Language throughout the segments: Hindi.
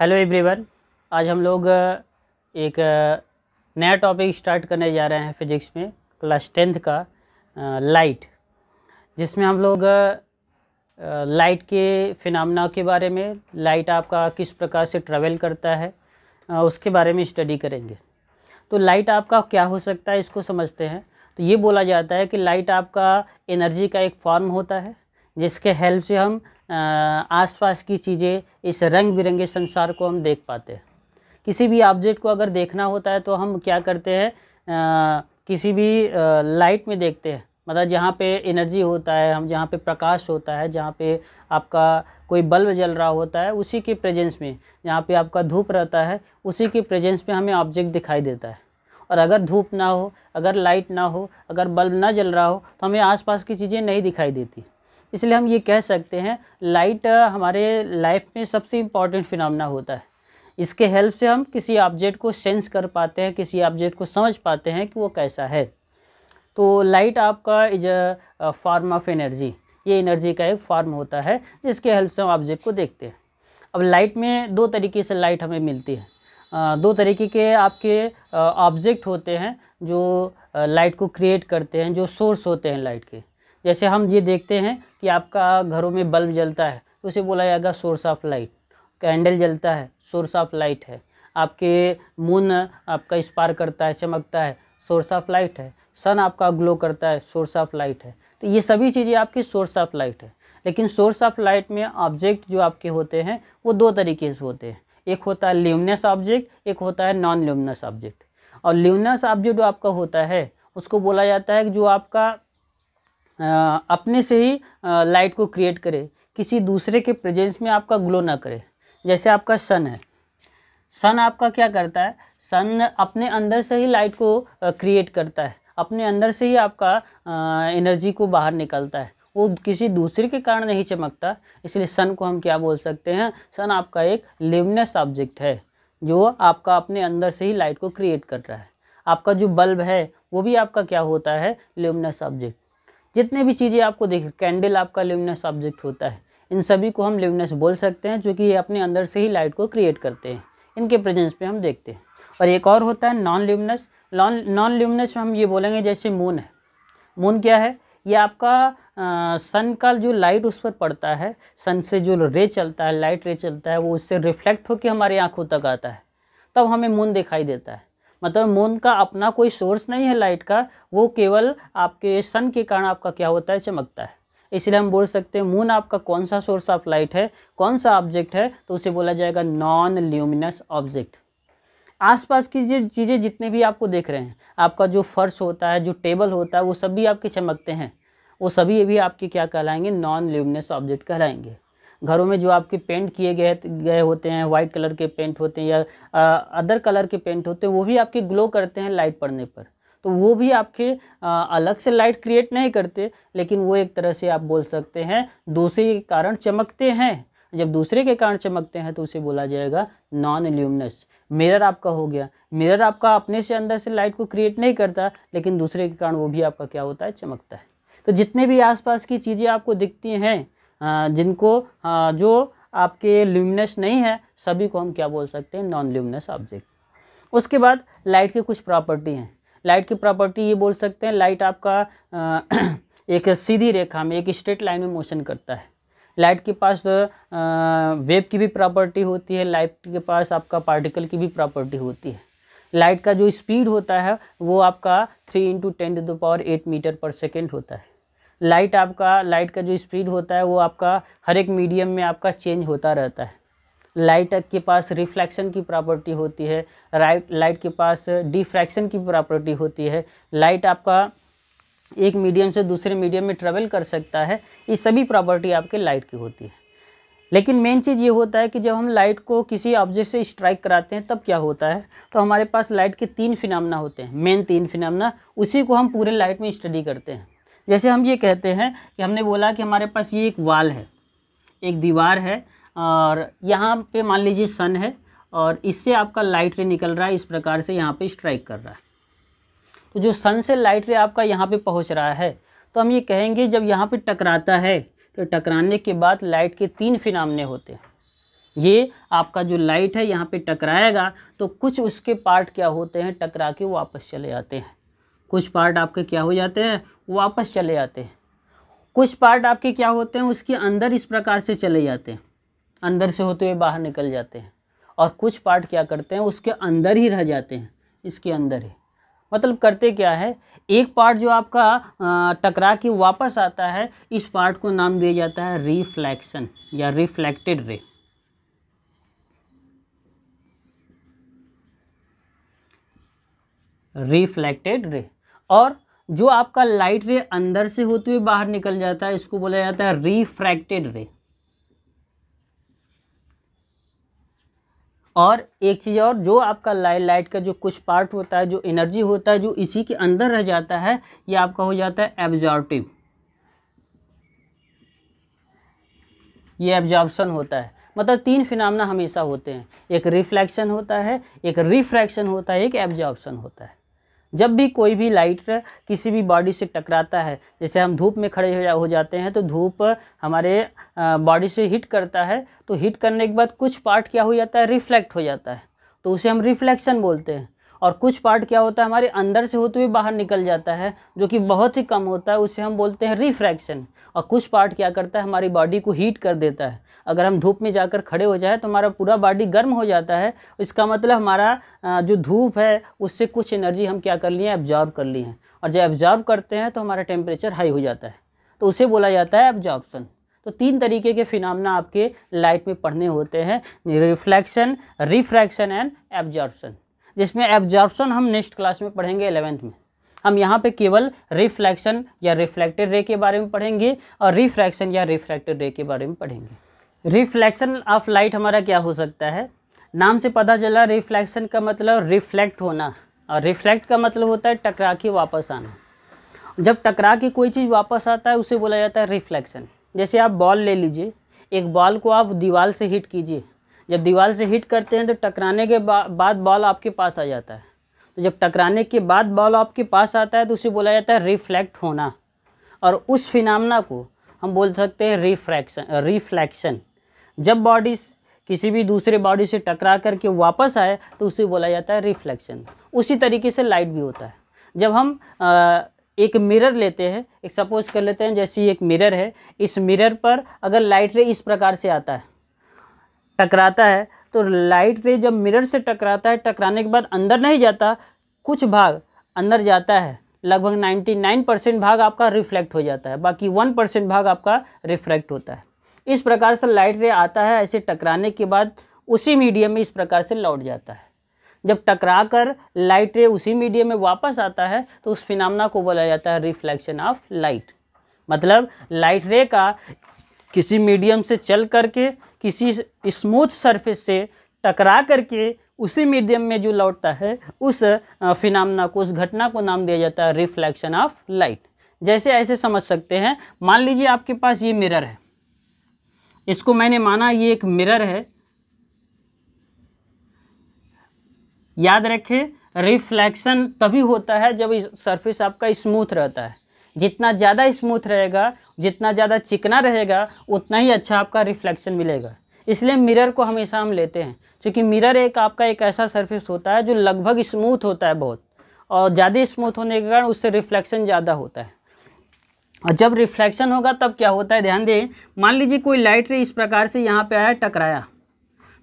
Hello everyone. आज हम लोग एक नया टॉपिक स्टार्ट करने जा रहे हैं फिज़िक्स में, क्लास 10th का लाइट, जिसमें हम लोग लाइट के फिनोमेना के बारे में, लाइट आपका किस प्रकार से ट्रैवल करता है उसके बारे में स्टडी करेंगे। तो लाइट आपका क्या हो सकता है इसको समझते हैं। तो ये बोला जाता है कि लाइट आपका एनर्जी का एक फॉर्म होता है जिसके हेल्प से हम आसपास की चीज़ें, इस रंग बिरंगे संसार को हम देख पाते हैं। किसी भी ऑब्जेक्ट को अगर देखना होता है तो हम क्या करते हैं, किसी भी लाइट में देखते हैं, मतलब जहाँ पे एनर्जी होता है, हम जहाँ पे प्रकाश होता है, जहाँ पे आपका कोई बल्ब जल रहा होता है, उसी के प्रेजेंस में, जहाँ पे आपका धूप रहता है, उसी के प्रेजेंस में हमें ऑब्जेक्ट दिखाई देता है। और अगर धूप ना हो, अगर लाइट ना हो, अगर बल्ब ना जल रहा हो तो हमें आसपास की चीज़ें नहीं दिखाई देती। इसलिए हम ये कह सकते हैं लाइट हमारे लाइफ में सबसे इम्पॉर्टेंट फिनोमेना होता है। इसके हेल्प से हम किसी ऑब्जेक्ट को सेंस कर पाते हैं, किसी ऑब्जेक्ट को समझ पाते हैं कि वो कैसा है। तो लाइट आपका is a form of energy, ये एनर्जी का एक फॉर्म होता है जिसके हेल्प से हम ऑब्जेक्ट को देखते हैं। अब लाइट में दो तरीके से लाइट हमें मिलती है। दो तरीके के आपके ऑब्जेक्ट होते हैं जो लाइट को क्रिएट करते हैं, जो सोर्स होते हैं लाइट के। जैसे हम ये देखते हैं कि आपका घरों में बल्ब जलता है तो उसे बोला जाएगा सोर्स ऑफ लाइट। कैंडल जलता है, सोर्स ऑफ लाइट है। आपके मून आपका स्पार्क करता है, चमकता है, सोर्स ऑफ लाइट है। सन आपका ग्लो करता है, सोर्स ऑफ लाइट है। तो ये सभी चीज़ें आपकी सोर्स ऑफ लाइट है। लेकिन सोर्स ऑफ लाइट में ऑब्जेक्ट जो आपके होते हैं वो दो तरीके से होते हैं। एक होता है ल्यूमिनस ऑब्जेक्ट, एक होता है नॉन ल्यूमिनस ऑब्जेक्ट। और ल्यूमिनस ऑब्जेक्ट जो आपका होता है उसको बोला जाता है कि जो आपका अपने से ही लाइट को क्रिएट करे, किसी दूसरे के प्रेजेंस में आपका ग्लो ना करे। जैसे आपका सन है, सन आपका क्या करता है, सन अपने अंदर से ही लाइट को क्रिएट करता है, अपने अंदर से ही आपका एनर्जी को बाहर निकलता है, वो किसी दूसरे के कारण नहीं चमकता। इसलिए सन को हम क्या बोल सकते हैं, सन आपका एक ल्यूमिनस ऑब्जेक्ट है जो आपका अपने अंदर से ही लाइट को क्रिएट कर रहा है। आपका जो बल्ब है वो भी आपका क्या होता है, ल्यूमिनस ऑब्जेक्ट। जितने भी चीज़ें आपको देख, कैंडल आपका ल्यूमिनस ऑब्जेक्ट होता है। इन सभी को हम ल्यूमिनस बोल सकते हैं, जो कि ये अपने अंदर से ही लाइट को क्रिएट करते हैं, इनके प्रेजेंस पे हम देखते हैं। और एक और होता है नॉन ल्यूमिनस। नॉन ल्यूमिनस में हम ये बोलेंगे, जैसे मून है। मून क्या है, ये आपका सन का जो लाइट उस पर पड़ता है, सन से जो रे चलता है, लाइट रे चलता है, वो उससे रिफ्लेक्ट होकर हमारी आँखों तक आता है, तब हमें मून दिखाई देता है। मतलब मून का अपना कोई सोर्स नहीं है लाइट का, वो केवल आपके सन के कारण आपका क्या होता है, चमकता है। इसलिए हम बोल सकते हैं मून आपका कौन सा सोर्स ऑफ लाइट है, कौन सा ऑब्जेक्ट है, तो उसे बोला जाएगा नॉन ल्यूमिनस ऑब्जेक्ट। आसपास की जो चीज़ें जितने भी आपको देख रहे हैं, आपका जो फर्श होता है, जो टेबल होता है, वो सभी आपके चमकते हैं, वो सभी भी आपके क्या कहलाएंगे, नॉन ल्यूमिनस ऑब्जेक्ट कहलाएंगे। घरों में जो आपके पेंट किए गए होते हैं, वाइट कलर के पेंट होते हैं या अदर कलर के पेंट होते हैं, वो भी आपके ग्लो करते हैं लाइट पड़ने पर। तो वो भी आपके अलग से लाइट क्रिएट नहीं करते, लेकिन वो एक तरह से आप बोल सकते हैं दूसरे के कारण चमकते हैं। जब दूसरे के कारण चमकते हैं तो उसे बोला जाएगा नॉन ल्यूमिनस। मिरर आपका हो गया, मिरर आपका अपने से अंदर से लाइट को क्रिएट नहीं करता, लेकिन दूसरे के कारण वो भी आपका क्या होता है, चमकता है। तो जितने भी आसपास की चीज़ें आपको दिखती हैं जिनको जो आपके ल्यूमिनस नहीं है, सभी को हम क्या बोल सकते हैं, नॉन ल्यूमिनस ऑब्जेक्ट। उसके बाद लाइट की कुछ प्रॉपर्टी हैं। लाइट की प्रॉपर्टी ये बोल सकते हैं, लाइट आपका एक सीधी रेखा में, एक स्ट्रेट लाइन में मोशन करता है। लाइट के पास वेव की भी प्रॉपर्टी होती है, लाइट के पास आपका पार्टिकल की भी प्रॉपर्टी होती है। लाइट का जो स्पीड होता है वो आपका 3 × 10⁸ मीटर पर सेकेंड होता है। लाइट का जो स्पीड होता है वो आपका हर एक मीडियम में आपका चेंज होता रहता है। लाइट के पास रिफ्लेक्शन की प्रॉपर्टी होती है, लाइट के पास डिफ्रैक्शन की प्रॉपर्टी होती है। लाइट आपका एक मीडियम से दूसरे मीडियम में ट्रेवल कर सकता है। ये सभी प्रॉपर्टी आपके लाइट की होती है। लेकिन मेन चीज़ ये होता है कि जब हम लाइट को किसी ऑब्जेक्ट से स्ट्राइक कराते हैं तब क्या होता है, तो हमारे पास लाइट के 3 फिनोमेना होते हैं, मेन 3 फिनोमेना, उसी को हम पूरे लाइट में स्टडी करते हैं। जैसे हम ये कहते हैं कि हमने बोला कि हमारे पास ये एक वाल है, एक दीवार है, और यहाँ पे मान लीजिए सन है, और इससे आपका लाइट रे निकल रहा है, इस प्रकार से यहाँ पे स्ट्राइक कर रहा है। तो जो सन से लाइट रे आपका यहाँ पे पहुँच रहा है, तो हम ये कहेंगे जब यहाँ पे टकराता है तो टकराने के बाद लाइट के 3 फिनोमेना होते हैं। ये आपका जो लाइट है यहाँ पे टकराएगा तो कुछ उसके पार्ट क्या होते हैं, टकरा के वापस चले जाते हैं। कुछ पार्ट आपके क्या हो जाते हैं, वापस चले जाते हैं। कुछ पार्ट आपके क्या होते हैं, उसके अंदर इस प्रकार से चले जाते हैं, अंदर से होते हुए बाहर निकल जाते हैं। और कुछ पार्ट क्या करते हैं, उसके अंदर ही रह जाते हैं, इसके अंदर ही। मतलब करते क्या है, एक पार्ट जो आपका टकरा के वापस आता है, इस पार्ट को नाम दिया जाता है रिफ्लेक्शन या रिफ्लेक्टेड रे। Reflected ray. और जो आपका लाइट रे अंदर से होते हुए बाहर निकल जाता है, इसको बोला जाता है रिफ्रैक्टेड रे। और एक चीज़ और, जो आपका लाइट का जो कुछ पार्ट होता है, जो एनर्जी होता है, जो इसी के अंदर रह जाता है, ये आपका हो जाता है एब्जॉर्प्टिव। ये एब्जॉर्प्शन होता है। मतलब तीन फिनोमेना हमेशा होते हैं, एक रिफ्लेक्शन होता है, एक रिफ्रैक्शन होता है, एक एब्जॉर्प्शन होता है। जब भी कोई भी लाइट किसी भी बॉडी से टकराता है, जैसे हम धूप में खड़े हो जाते हैं तो धूप हमारे बॉडी से हिट करता है, तो हिट करने के बाद कुछ पार्ट क्या हो जाता है, रिफ्लेक्ट हो जाता है, तो उसे हम रिफ्लेक्शन बोलते हैं। और कुछ पार्ट क्या होता है, हमारे अंदर से होते हुए बाहर निकल जाता है, जो कि बहुत ही कम होता है, उसे हम बोलते हैं रिफ्रैक्शन। और कुछ पार्ट क्या करता है, हमारी बॉडी को हीट कर देता है। अगर हम धूप में जाकर खड़े हो जाए तो हमारा पूरा बॉडी गर्म हो जाता है, इसका मतलब हमारा जो धूप है उससे कुछ एनर्जी हम क्या कर लिए, एब्जॉर्ब कर लिए हैं। और जब एब्जॉर्ब करते हैं तो हमारा टेम्परेचर हाई हो जाता है, तो उसे बोला जाता है एब्जॉर्प्शन। तो तीन तरीके के फिनोमेना आपके लाइट में पढ़ने होते हैं, रिफ्लेक्शन, रिफ्रैक्शन एंड एब्जॉर्प्शन। जिसमें एब्जॉर्प्शन हम नेक्स्ट क्लास में पढ़ेंगे 11th में। हम यहाँ पे केवल रिफ्लेक्शन या रिफ्लेक्टेड रे के बारे में पढ़ेंगे और रिफ्रैक्शन या रिफ्रैक्टेड रे के बारे में पढ़ेंगे। रिफ्लेक्शन ऑफ लाइट हमारा क्या हो सकता है, नाम से पता चला, रिफ्लेक्शन का मतलब रिफ्लेक्ट होना, और रिफ्लेक्ट का मतलब होता है टकरा के वापस आना। जब टकरा के कोई चीज़ वापस आता है उसे बोला जाता है रिफ्लेक्शन। जैसे आप बॉल ले लीजिए, एक बॉल को आप दीवार से हिट कीजिए, जब दीवार से हिट करते हैं तो टकराने के बाद बॉल आपके पास आ जाता है। तो जब टकराने के बाद बॉल आपके पास आता है तो उसे बोला जाता है रिफ्लेक्ट होना। और उस फिनोमेना को हम बोल सकते हैं रिफ्लेक्शन। जब बॉडी किसी भी दूसरे बॉडी से टकरा करके वापस आए तो उसे बोला जाता है रिफ्लेक्शन। उसी तरीके से लाइट भी होता है। जब हम एक मिरर लेते हैं, एक सपोज कर लेते हैं जैसे एक मिरर है, इस मिरर पर अगर लाइट रे इस प्रकार से आता है, टकराता है, तो लाइट रे जब मिरर से टकराता है, टकराने के बाद अंदर नहीं जाता, कुछ भाग अंदर जाता है, लगभग 99% भाग आपका रिफ्लेक्ट हो जाता है, बाकी 1% भाग आपका रिफ्रैक्ट होता है। इस प्रकार से लाइट रे आता है, ऐसे टकराने के बाद उसी मीडियम में इस प्रकार से लौट जाता है। जब टकरा कर लाइट रे उसी मीडियम में वापस आता है तो उस फिनोमेना को बोला जाता है रिफ्लेक्शन ऑफ लाइट। मतलब लाइट रे का किसी मीडियम से चल करके किसी स्मूथ सरफेस से टकरा करके उसी मीडियम में जो लौटता है, उस फिनोमेना को, उस घटना को नाम दिया जाता है रिफ्लेक्शन ऑफ लाइट। जैसे ऐसे समझ सकते हैं, मान लीजिए आपके पास ये मिरर है, इसको मैंने माना ये एक मिरर है। याद रखें, रिफ्लेक्शन तभी होता है जब सरफेस आपका स्मूथ रहता है। जितना ज़्यादा स्मूथ रहेगा, जितना ज़्यादा चिकना रहेगा, उतना ही अच्छा आपका रिफ्लेक्शन मिलेगा। इसलिए मिरर को हमेशा हम लेते हैं, क्योंकि मिरर एक ऐसा सरफेस होता है जो लगभग स्मूथ होता है बहुत, और ज़्यादा स्मूथ होने के कारण उससे रिफ्लेक्शन ज़्यादा होता है। और जब रिफ्लेक्शन होगा तब क्या होता है, ध्यान दें, मान लीजिए कोई लाइट रे इस प्रकार से यहाँ पे आया, टकराया,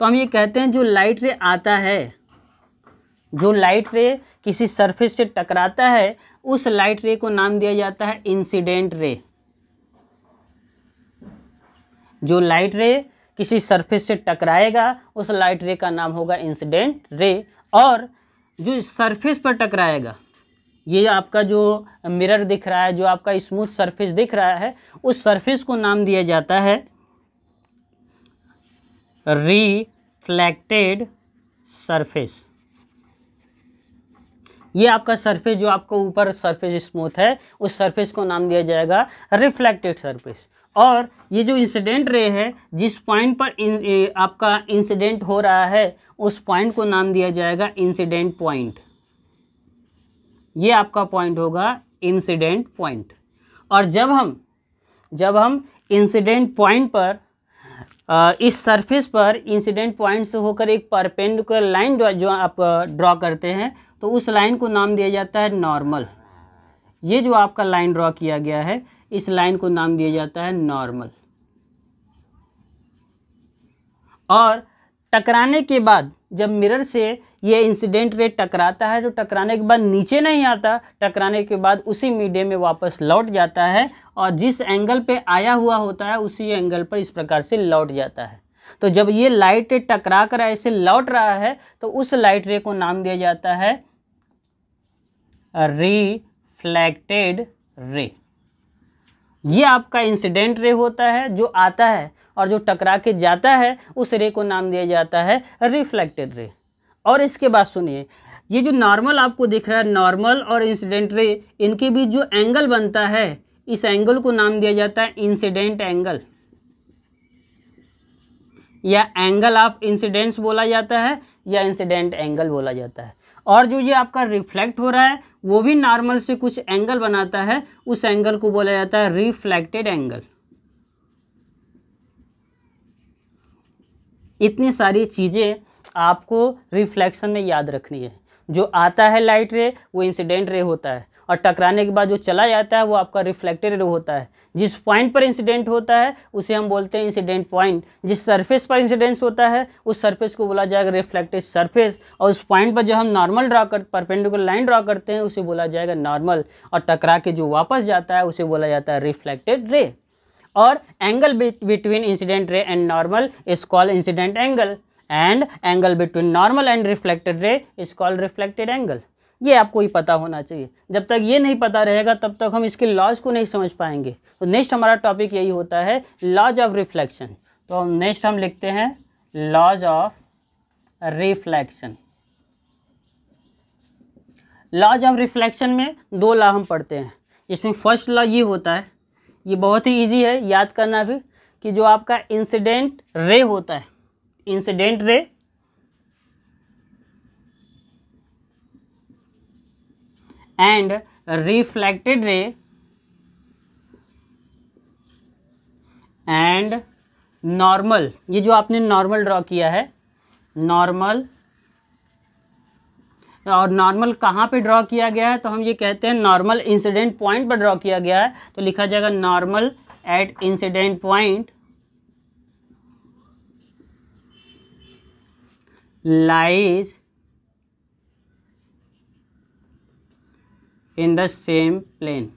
तो हम ये कहते हैं जो लाइट रे आता है, जो लाइट रे किसी सरफेस से टकराता है, उस लाइट रे को नाम दिया जाता है इंसिडेंट रे। जो लाइट रे किसी सरफेस से टकराएगा उस लाइट रे का नाम होगा इंसिडेंट रे। और जो सरफेस पर टकराएगा, ये आपका जो मिरर दिख रहा है, जो आपका स्मूथ सरफेस दिख रहा है, उस सरफेस को नाम दिया जाता है रिफ्लेक्टेड सरफेस। ये आपका सरफेस, जो आपका ऊपर सरफेस स्मूथ है, उस सरफेस को नाम दिया जाएगा रिफ्लेक्टेड सरफेस। और ये जो इंसिडेंट रे है, जिस पॉइंट पर आपका इंसिडेंट हो रहा है, उस पॉइंट को नाम दिया जाएगा इंसिडेंट पॉइंट। ये आपका पॉइंट होगा इंसिडेंट पॉइंट। और जब हम इंसिडेंट पॉइंट पर इस सरफेस पर इंसिडेंट पॉइंट से होकर एक परपेंडिकुलर लाइन जो आप ड्रॉ करते हैं, तो उस लाइन को नाम दिया जाता है नॉर्मल। ये जो आपका लाइन ड्रॉ किया गया है, इस लाइन को नाम दिया जाता है नॉर्मल। और टकराने के बाद जब मिरर से ये इंसिडेंट रे टकराता है, जो टकराने के बाद नीचे नहीं आता, टकराने के बाद उसी मीडियम में वापस लौट जाता है और जिस एंगल पे आया हुआ होता है उसी एंगल पर इस प्रकार से लौट जाता है। तो जब ये लाइट रे टकरा कर ऐसे लौट रहा है तो उस लाइट रे को नाम दिया जाता है रिफ्लेक्टेड रे। ये आपका इंसिडेंट रे होता है जो आता है, और जो टकरा के जाता है उस रे को नाम दिया जाता है रिफ्लेक्टेड रे। और इसके बाद सुनिए, ये जो नॉर्मल आपको दिख रहा है, नॉर्मल और इंसिडेंट रे, इनके बीच जो एंगल बनता है, इस एंगल को नाम दिया जाता है इंसिडेंट एंगल, या एंगल ऑफ इंसिडेंस बोला जाता है, या इंसिडेंट एंगल बोला जाता है। और जो ये आपका रिफ्लेक्ट हो रहा है वो भी नॉर्मल से कुछ एंगल बनाता है, उस एंगल को बोला जाता है रिफ्लेक्टेड एंगल। इतनी सारी चीज़ें आपको रिफ्लेक्शन में याद रखनी है। जो आता है लाइट रे वो इंसिडेंट रे होता है, और टकराने के बाद जो चला जाता है वो आपका रिफ्लेक्टेड रे होता है। जिस पॉइंट पर इंसिडेंट होता है उसे हम बोलते हैं इंसिडेंट पॉइंट। जिस सरफेस पर इंसिडेंस होता है उस सरफेस को बोला जाएगा रिफ्लेक्टेड सरफेस, और उस पॉइंट पर जब हम नॉर्मल ड्रा कर परपेंडिकुलर लाइन ड्रा करते हैं उसे बोला जाएगा नॉर्मल, और टकरा के जो वापस जाता है उसे बोला जाता है रिफ्लेक्टेड रे। और angle between incident ray and normal is called incident angle, and angle between normal and reflected ray is called reflected angle. ये आपको ही पता होना चाहिए। जब तक ये नहीं पता रहेगा तब तक हम इसके लॉज को नहीं समझ पाएंगे। तो नेक्स्ट हमारा टॉपिक यही होता है, लॉज ऑफ रिफ्लेक्शन। तो नेक्स्ट हम लिखते हैं laws of reflection. Laws of reflection में दो लॉ हम पढ़ते हैं। इसमें फर्स्ट लॉ ये होता है, ये बहुत ही इजी है याद करना भी, कि जो आपका इंसिडेंट रे होता है, incident ray and reflected ray and normal, ये जो आपने नॉर्मल ड्रॉ किया है, नॉर्मल, और नॉर्मल कहाँ पे ड्रॉ किया गया है, तो हम ये कहते हैं नॉर्मल इंसिडेंट पॉइंट पर ड्रॉ किया गया है, तो लिखा जाएगा normal at incident point lies in the same plane.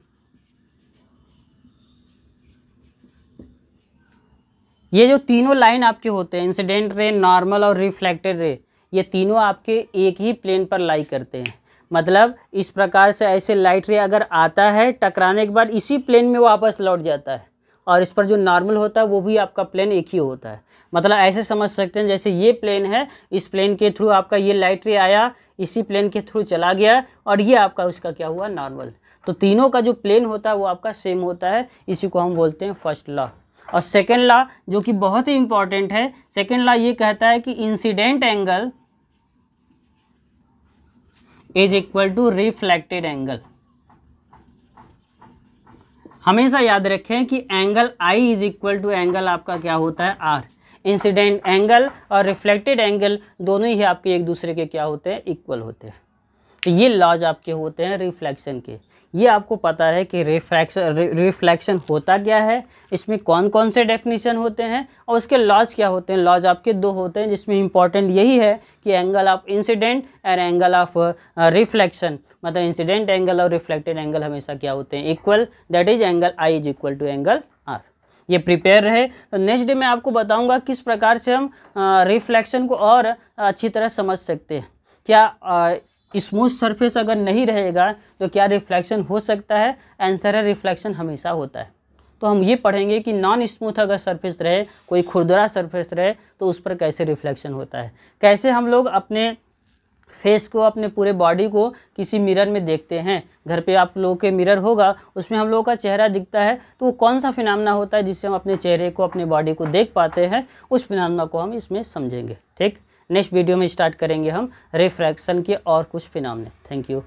ये जो तीनों लाइन आपके होते हैं, इंसिडेंट रे, नॉर्मल और रिफ्लेक्टेड रे, ये तीनों आपके एक ही प्लेन पर लाई करते हैं। मतलब इस प्रकार से ऐसे लाइट रे अगर आता है, टकराने के बाद इसी प्लेन में वापस लौट जाता है, और इस पर जो नॉर्मल होता है वो भी आपका प्लेन एक ही होता है। मतलब ऐसे समझ सकते हैं जैसे ये प्लेन है, इस प्लेन के थ्रू आपका ये लाइट रे आया, इसी प्लेन के थ्रू चला गया, और ये आपका उसका क्या हुआ, नॉर्मल। तो तीनों का जो प्लेन होता है वो आपका सेम होता है। इसी को हम बोलते हैं फर्स्ट लॉ। और सेकेंड लॉ जो कि बहुत ही इंपॉर्टेंट है, सेकेंड लॉ ये कहता है कि incident angle is equal to reflected angle. हमेशा याद रखें कि angle I is equal to angle आपका क्या होता है, आर। इंसिडेंट एंगल और रिफ्लेक्टेड एंगल दोनों ही आपके एक दूसरे के क्या होते हैं, इक्वल होते हैं। तो ये लॉज आपके होते हैं रिफ्लेक्शन के। ये आपको पता है कि रिफ्लेक्शन होता क्या है, इसमें कौन कौन से डेफिनेशन होते हैं, और उसके लॉज क्या होते हैं। लॉज आपके दो होते हैं, जिसमें इंपॉर्टेंट यही है कि angle of incidence and angle of reflection, मतलब इंसिडेंट एंगल और रिफ्लेक्टेड एंगल हमेशा क्या होते हैं, equal. That is angle I is equal to angle R. ये प्रिपेयर रहे। तो नेक्स्ट डे मैं आपको बताऊंगा किस प्रकार से हम रिफ्लेक्शन को और अच्छी तरह समझ सकते हैं। क्या स्मूथ सरफेस अगर नहीं रहेगा तो क्या रिफ्लेक्शन हो सकता है? आंसर है रिफ्लेक्शन हमेशा होता है। तो हम ये पढ़ेंगे कि नॉन स्मूथ अगर सरफेस रहे, कोई खुरदरा सरफेस रहे, तो उस पर कैसे रिफ्लेक्शन होता है। कैसे हम लोग अपने फेस को, अपने पूरे बॉडी को किसी मिरर में देखते हैं। घर पे आप लोगों के मिरर होगा, उसमें हम लोगों का चेहरा दिखता है, तो वो कौन सा फिनोमेना होता है जिससे हम अपने चेहरे को, अपने बॉडी को देख पाते हैं, उस फिनोमेना को हम इसमें समझेंगे। ठीक, नेक्स्ट वीडियो में स्टार्ट करेंगे हम रिफ्रैक्शन के और कुछ फिनोमेना। Thank you.